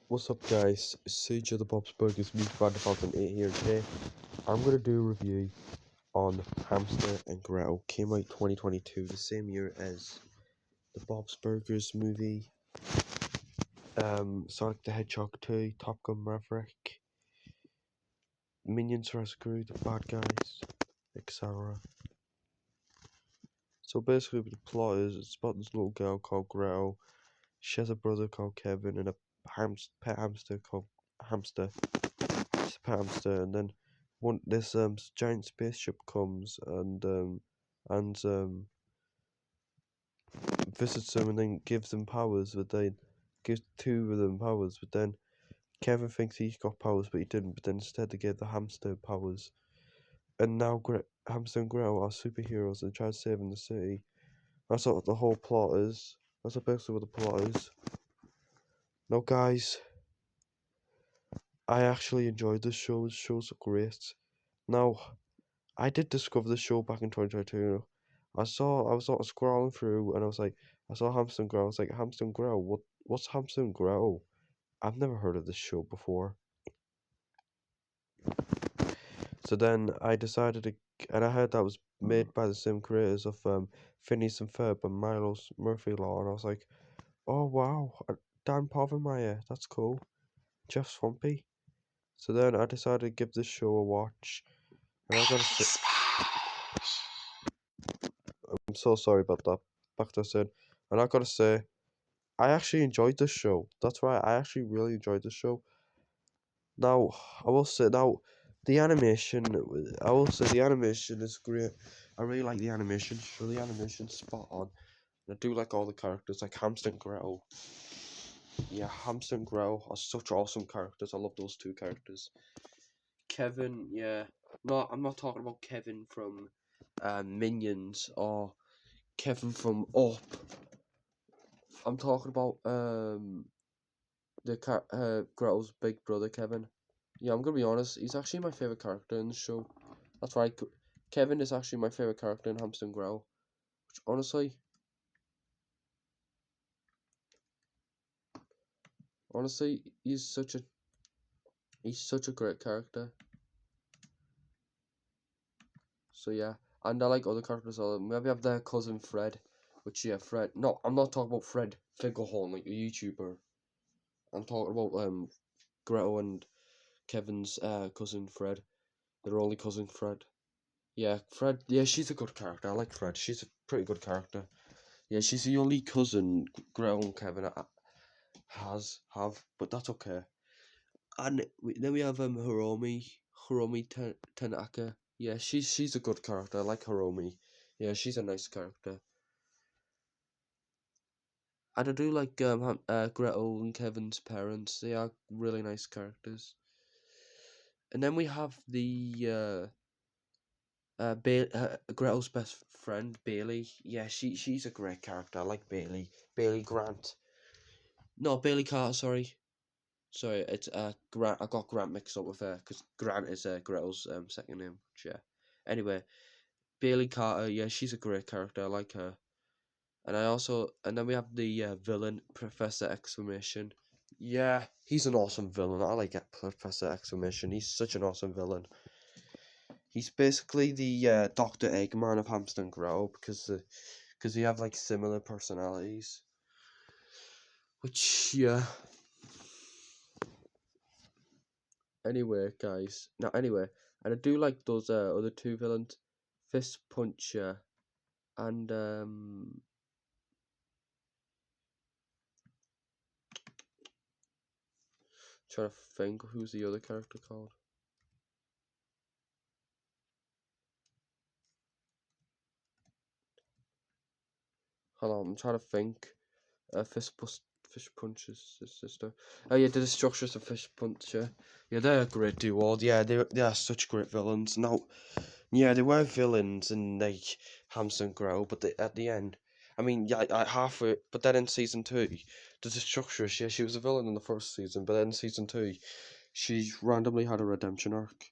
What's up guys, Siege of the Bob's Burgers Meat Fan 2008 here today. I'm going to do a review on Hamster and Gretel. Came out 2022, the same year as the Bob's Burgers movie, Sonic the Hedgehog 2, Top Gun Maverick, Minions Rescue, the bad guys, etc. So basically the plot is, it's about this little girl called Gretel. She has a brother called Kevin and a pet hamster called Hamster. She's a pet hamster, and then this giant spaceship comes and visits them and then gives them powers, but then gives two of them powers, but then Kevin thinks he's got powers, but he didn't. But then instead they gave the hamster powers, and now Hamster and Gretel are superheroes and try saving the city. That's what the whole plot is. That's basically what the plot is. Now, guys, I actually enjoyed this show. This show's great. Now, I did discover the show back in 2022. I was sort of scrolling through and I saw Hamster and Gretel. I was like, Hamster and Gretel? What's Hamster and Gretel? I've never heard of this show before. So then I decided to, and I heard that was made by the same creators of Phineas and Ferb and Milo's Murphy Law, and I was like, oh wow, Dan Povenmire, that's cool. Jeff Swampy. So then I decided to give this show a watch, and I gotta say, I'm so sorry about that. Back to I said, and I gotta say, I actually enjoyed this show. That's right, I actually really enjoyed this show. Now, I will say, the animation, I will say the animation is great. I really like the animation. So the animation's spot on. And I do like all the characters, like Hamster and Gretel. Yeah, Hamster and Gretel are such awesome characters. I love those two characters. Kevin, yeah. No, I'm not talking about Kevin from Minions or Kevin from Up. I'm talking about Gretel's big brother Kevin. Yeah, I'm gonna be honest. He's actually my favorite character in the show. That's right. Kevin is actually my favorite character in Hamster and Gretel. Which honestly, he's such a great character. So yeah, and I like other characters. Maybe have their cousin Fred, which yeah, Fred. No, I'm not talking about Fred Fingerhorn, like a YouTuber. I'm talking about Gretel and Kevin's cousin Fred. Their only cousin Fred. Yeah, Fred. Yeah, she's a good character. I like Fred. She's a pretty good character. Yeah, she's the only cousin Gretel and Kevin have, but that's okay. And then we have Hiromi Tanaka. Yeah, she's a good character. I like Hiromi. Yeah, she's a nice character. And I do like Gretel and Kevin's parents. They are really nice characters. And then we have the Gretel's best friend Bailey. Yeah, she's a great character. I like Bailey. Bailey Grant. No, Bailey Carter. Sorry, it's Grant. I got Grant mixed up with her because Grant is Gretel's second name. Yeah. Anyway, Bailey Carter. Yeah, she's a great character. I like her. And then we have the villain Professor Exclamation. Yeah, he's an awesome villain. I like Professor Exclamation. He's such an awesome villain. He's basically the Dr. Eggman of Hamster and Gretel because they have like similar personalities. Which yeah. Anyway, guys. And I do like those other two villains, Fist Puncher and trying to think who's the other character called. Hold on, I'm trying to think. Fish Puncher's sister. Oh yeah, the Destructress of Fish Puncher. Yeah, they're a great duo. Yeah, they are such great villains. Now, yeah, they were villains in like Hamster and Gretel, but at the end, I mean, yeah, halfway. But then in season 2, the Destructress, yeah, she was a villain in the first season, but then in season 2, she randomly had a redemption arc.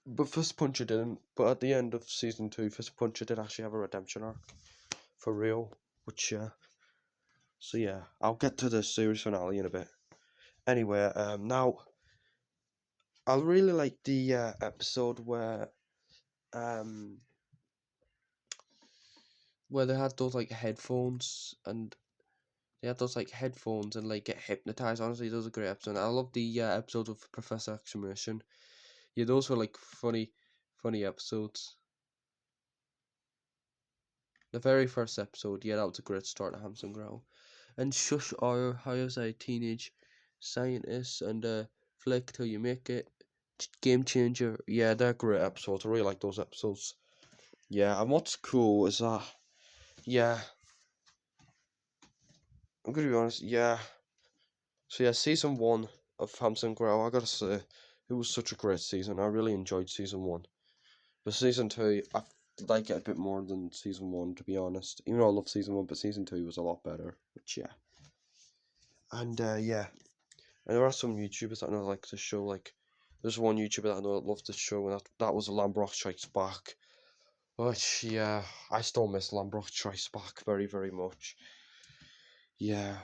But Fist Puncher didn't. But at the end of season 2, Fist Puncher did actually have a redemption arc for real, which yeah. So yeah, I'll get to the series finale in a bit. Anyway, now I really like the episode where they had those like headphones and like get hypnotized. Honestly, those are great episodes. I love the episodes of Professor Exclamation. Yeah, those were like funny episodes. The very first episode, yeah, that was a great start to Hamster Gretel. And Shush Hour, how you say, Teenage Scientist, and Flick Till You Make It, Game Changer. Yeah, they're great episodes. I really like those episodes. Yeah, and what's cool is that, yeah, I'm gonna be honest, yeah. So yeah, season 1 of Hamster Gretel, I gotta say, it was such a great season. I really enjoyed season 1. But season 2, I like it a bit more than season 1, to be honest. Even though I love season 1, but season 2 was a lot better. Which, yeah. And, yeah. And there are some YouTubers that I know like the show, like, there's one YouTuber that I know that loves the show, and that was Lambrock Strikes Back. Which, yeah, I still miss Lambrock Strikes Back very, very much. Yeah.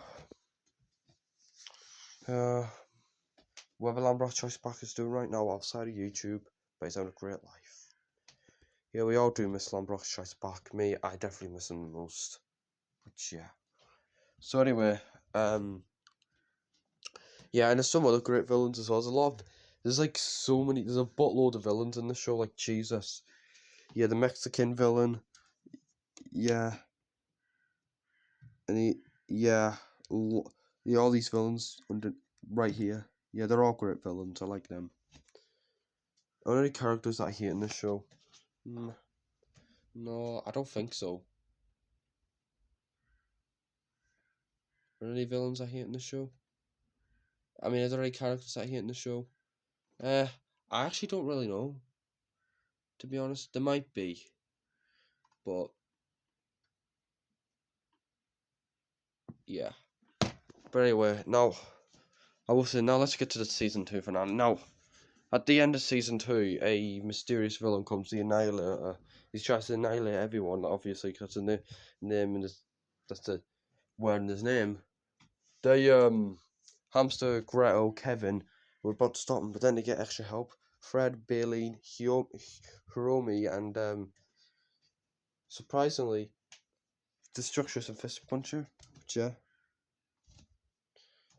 Whatever Lambrock Strikes Back is doing right now outside of YouTube, but he's having a great life. Yeah, we all do miss Lambrock Strikes Back. Me, I definitely miss him the most. Which, yeah. So anyway, yeah, and there's some other great villains as well. There's like so many, there's a buttload of villains in the show, like Jesus. Yeah, the Mexican villain. Yeah, and yeah, all these villains under right here. Yeah, they're all great villains. I like them. Are there any characters that I hate in this show? No, I don't think so. Are there any villains I hate in the show? I mean, are there any characters I hate in the show? I actually don't really know. To be honest, there might be, but yeah. But anyway, now I will say now let's get to the season 2 finale. Now, at the end of season 2, a mysterious villain comes, the Annihilator. He tries to annihilate everyone, obviously, because the name in his that's the word in his name. They Hamster Gretel, Kevin were about to stop him, but then they get extra help. Fred, Bailey, Hiromi, and surprisingly, Destructress and Fist Puncher. Yeah.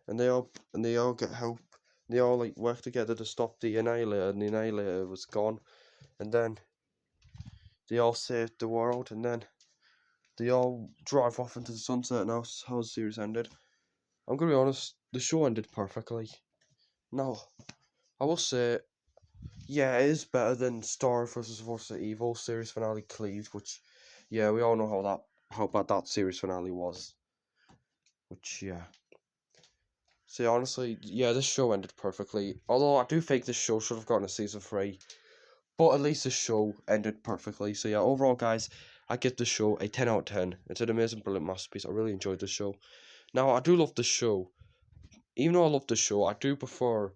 And they all get help. They all like work together to stop the Annihilator, and the Annihilator was gone. And then they all saved the world, and then they all drive off into the sunset, and that's how the series ended. I'm gonna be honest, the show ended perfectly. Now, I will say, yeah, it is better than Star vs. Force of Evil series finale Cleave, which, yeah, we all know how bad that series finale was. Which, yeah. See, honestly, yeah, this show ended perfectly. Although I do think this show should have gotten a season 3. But at least the show ended perfectly. So yeah, overall, guys, I give the show a 10 out of 10. It's an amazing, brilliant masterpiece. I really enjoyed the show. Now, I do love the show. Even though I love the show, I do prefer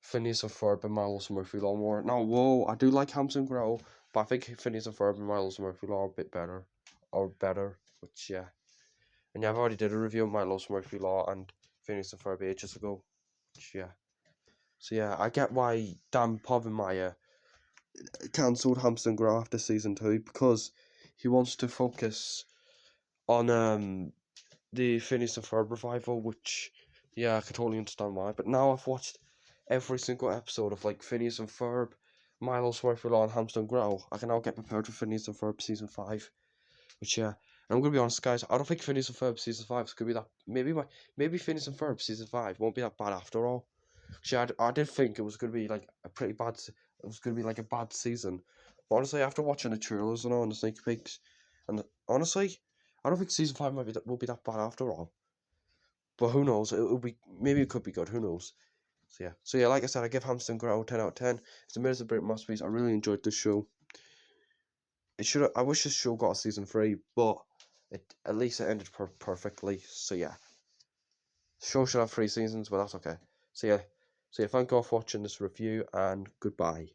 Phineas and Ferb and Miles Murphy Law more. Now, whoa, I do like Hamster and Gretel, but I think Phineas and Ferb and Miles Murphy Law are a bit better. Or better, which, yeah. And yeah, I've already did a review of Miles Murphy Law and Phineas and Ferb ages ago. Which, yeah. So yeah, I get why Dan Povenmire cancelled Hamster and Gretel after season 2 because he wants to focus on the Phineas and Ferb revival, which yeah, I can totally understand why. But now I've watched every single episode of like Phineas and Ferb, Milo's Murphy Law, and Hamster and Gretel. I can now get prepared for Phineas and Ferb season 5, which yeah. And I'm gonna be honest, guys. I don't think Phineas and Ferb season 5 is gonna be that. Maybe Phineas and Ferb season 5 won't be that bad after all. Actually, I did think it was gonna be like a pretty bad. It was gonna be like a bad season. But honestly, after watching the trailers and all and the sneak peeks, and honestly, I don't think season 5 will be that bad after all. But who knows? It'll be maybe it could be good. Who knows? So yeah, like I said, I give Hamster and Gretel 10 out of 10. It's a amazing Brit masterpiece. I really enjoyed this show. It should. I wish this show got a season 3, but at least it ended perfectly. So yeah, the show should have 3 seasons, but that's okay. So yeah, thank you all for watching this review, and goodbye.